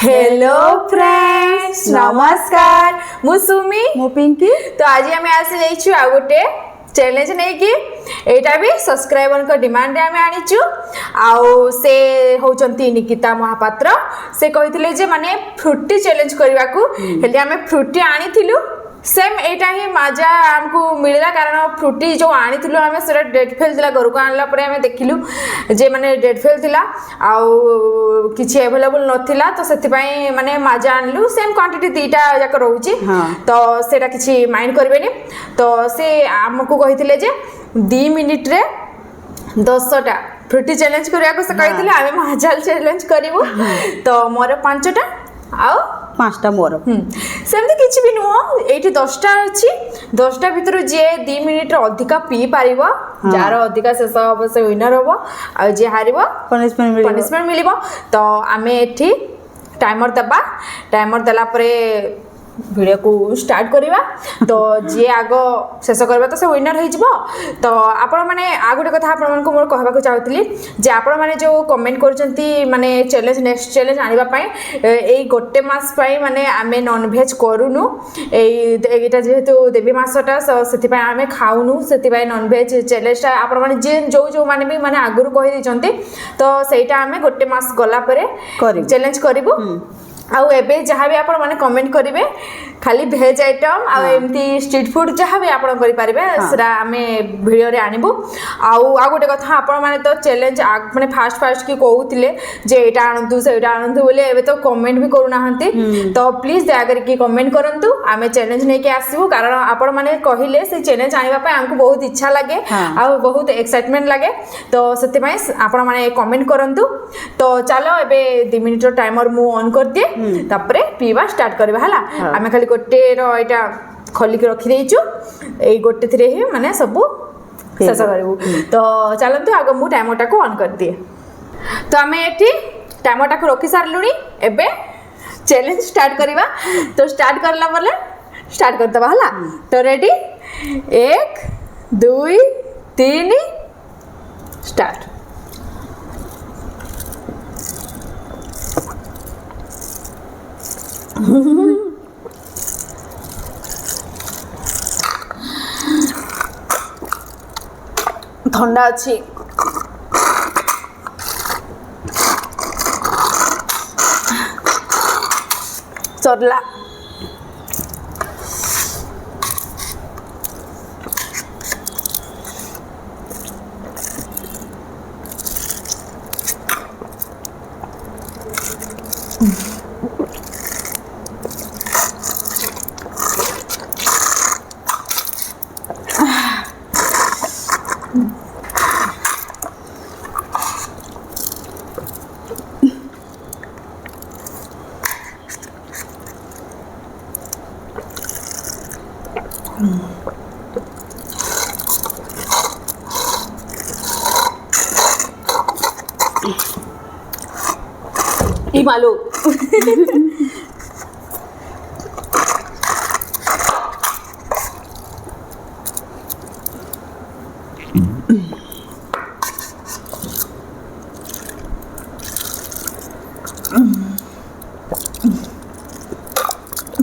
Hello friends नमस्कार मु सुमी मु पिंकी तो आज आम आसी जाइछु आ गोटे चैलेंज नहीं कि एटा भी सब्सक्राइबर को डिमांड आम आनीचु आउ से होचंती निकिता महापात्र से कहिथिले जे माने फ्रूटी चैलेंज करबा को हेले आमे फ्रूटी आनीथिलु सेम एटा ही मजा हमको मिलला कारण फ्रूटी जो आनीथिलु आमे सेटा डेट फेल दिला घर को आनला परे आमे देखिलु जे माने डेट फेल दिला आउ किछि अवेलेबल नथिला तो सेति पई माने मजा आनलु सेम क्वांटिटी दीटा जाक रहउची तो सेटा किछि माइंड करबेनी तो से हमको कहिथिले जे 2 मिनिट रे 10टा फ्रूटी चैलेंज करिया को से कहिथिले आमे मजा चैलेंज करिवो तो मोर 5टा आउ 5टा मोर सेमती किछि भी नुह एठी 10टा अछि 10टा भितर जे 2 मिनिट रे अधिका पी पारिबो जार अधिका शेष हबो से विनर हबो आ जे हारिबो पनिशमेंट मिलिबो तो आमे एठी टाइमर देला परे वीडियो को स्टार्ट करिवा तो जे आगो शेष करबा तो से विनर हो जिवो तो आपण माने आ गोटे कथा आपण मन को मोर कहबा को चाहतली जे आपण माने जो कमेंट करचंती माने चैलेंज नेक्स्ट चैलेंज आनिबा पई एई गोटे मास पई माने आमे नॉन वेज करूनु एटा जेहेतु देवी मासटा सेति पई आमे खाउनु सेति पई नॉन वेज चैलेंज आपण माने जे जो माने भी माने आगुरु कहि दिचंती तो सेटा आमे गोटे मास गला परे चैलेंज करिवो आउ एबे जहाँ भी आपण माने कमेंट करिवे खाली भेज आइटम आ एमती स्ट्रीट फूड जहाँ भी आपण करि पारिबे सेरा हमें वीडियो रे आनिबो आ गोटे कथा आपण माने तो चैलेंज माने फास्ट की कहउतिले जे एटा आनंतु सेटा आनंतु बोले एबे तो कमेंट भी करू नाहंती तो प्लीज दया करके कमेंट करंतु आमे चैलेंज नै के आसीबो कारण आपण माने कहिले से चैलेंज आनिबा पे हमको बहुत इच्छा लागे आ बहुत एक्साइटमेंट लागे तो सेते पई आपण माने कमेंट करंतु तो चलो एबे 2 मिनिट टाइमर मु ऑन कर दिए तापरे पीवा स्टार्ट करबा हला आमे खाली गोटे रो एटा खोली के रखि देइछु एई गोटे थिरे ही माने सब शेष करबो तो चलंतु आगो मु टाइमरटा को ऑन कर दिए तो आमे एठी टाइमरटा को रखि सारलुनी एबे चैलेंज स्टार्ट करबा तो स्टार्ट करला बोले स्टार्ट कर दबा हला तो रेडी 1 2 3 स्टार्ट ठंडा अच्छी सरला ई मालू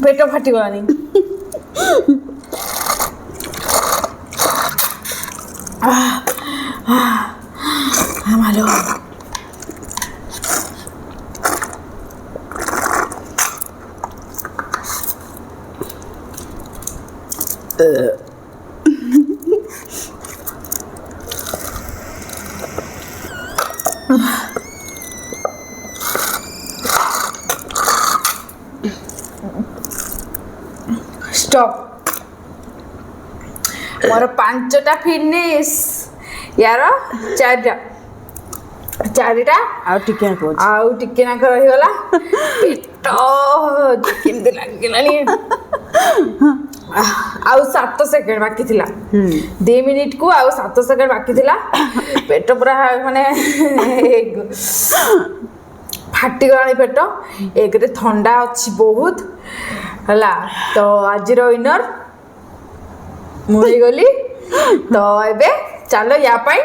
पेट फाटी गलानी मालू स्टॉप मोर 5टा फिनिश यार 4टा आउ टिके ना रही गला पेट केमती लागिलानी आउ 7 सेकेंड बाकी थिला 2 मिनिट को आउ 7 सेकेंड बाकी थिला पेट पूरा माने फाटी गलानी पेट एक रे ठंडा अछि बहुत हला तो आज विनर मुई गली तो एबे चलो या पाई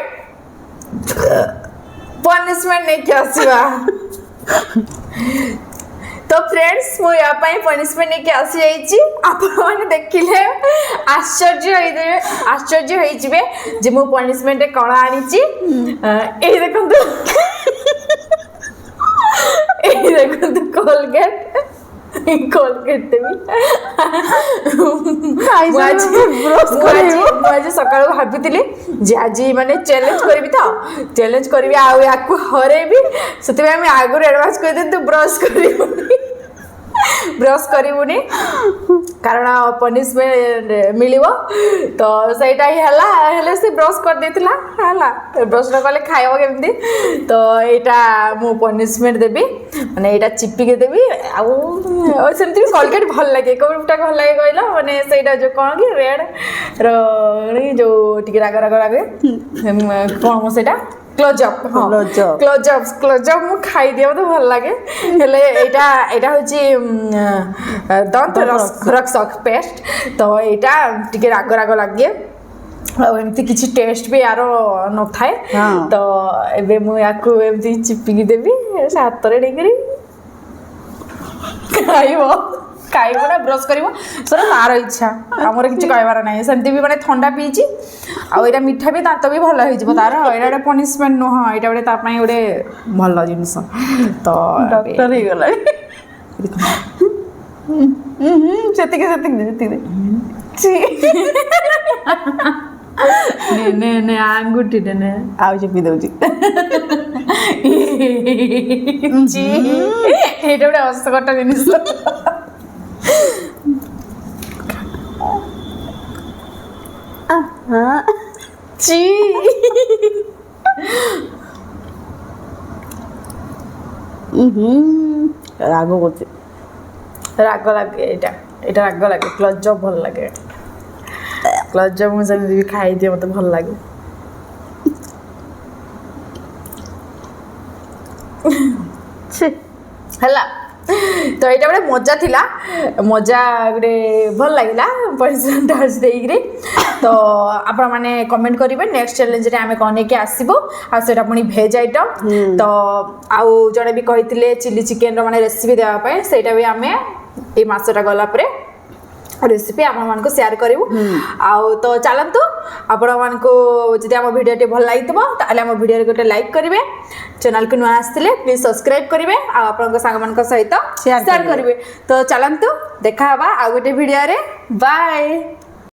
पनिशमेंट नहीं क्या आसीबा तो तो फ्रेंड्स मु या पई पनिशमेंट लेके आसी जाईची आपण माने देखिले आश्चर्य होई जिवे जे मु पनिशमेंट कोन आनीची ए देखंतु कोलगेट देवी आज सकाळ भाबितिली जे आज माने चैलेंज करबी तो चैलेंज करबी आ याकू हरेबी सते मैं आगु एडवांस कर दे तू ब्रश करिबुनी कारण पनिशमेंट मिलिबो तो सेटा ही हला हेले से ब्रश कर देतिला हला ब्रश न कले खाइबो केमती तो एटा मु पनिशमेंट देबी माने एटा चिपी के देबी आ सेमती कोलगेट भल लागे कोटा भल लागे कहला माने सेटा जो कोन की रेड रो जो टिके राग राग लागे कोन मो सेटा क्लोजअप क्लोजअप मु खाई दियो तो भल लागे हेले एटा होची दंत रक्षक पेस्ट तो एटा टिके राग राग लागे एमती किसी टेस्ट भी यार न थाए तो एबे मु याकू एमती चिपिकी देबी हाथ रे डेकरी खाइबो ना ब्रश करिवो सर तार इच्छा हमर किछ कहबार नै सेमती भी माने ठंडा पीची आ एटा मीठा भी दांत भी भल होई जबो तार एटा पनिशमेंट न हो एटा ता पई ओडे भल जिंस तो डॉक्टर ही गला सेति के ने आंगुठी ने आउ चपी दउची जी एटा बडे असकट जिनिस ची राग करते राग लगे एटा राग लगे क्लोजअप भल लगे क्लोजअप मुझे भी खाई दिए मत भल लगे हला तो ये बड़े मजा थिला मजा गोटे भल लगिला परसेंटेज देइग्रे तो आपण माने कमेंट करिवे नेक्स्ट चैलेंज रे हमें कोने के आसीबो आ सेटा पुनी भेज आइटम तो आउ जणे भी कहितले चिली चिकन रो माने रेसिपी देवा पय सेटा भी हमें ए मासटा गला परे रेसिपी आपण मानको शेयर करिवु आउ तो चलंतु आपण मानको जदि हम वीडियो टे भल लागितबो ताले हम वीडियो रे गोटे लाइक करिवे चैनल को नुआ आस्तिले प्लीज सब्सक्राइब करिवे आ आपण को संग मानको सहित शेयर करिवे तो चलंतु देखा हबा आ गोटे वीडियो रे बाय।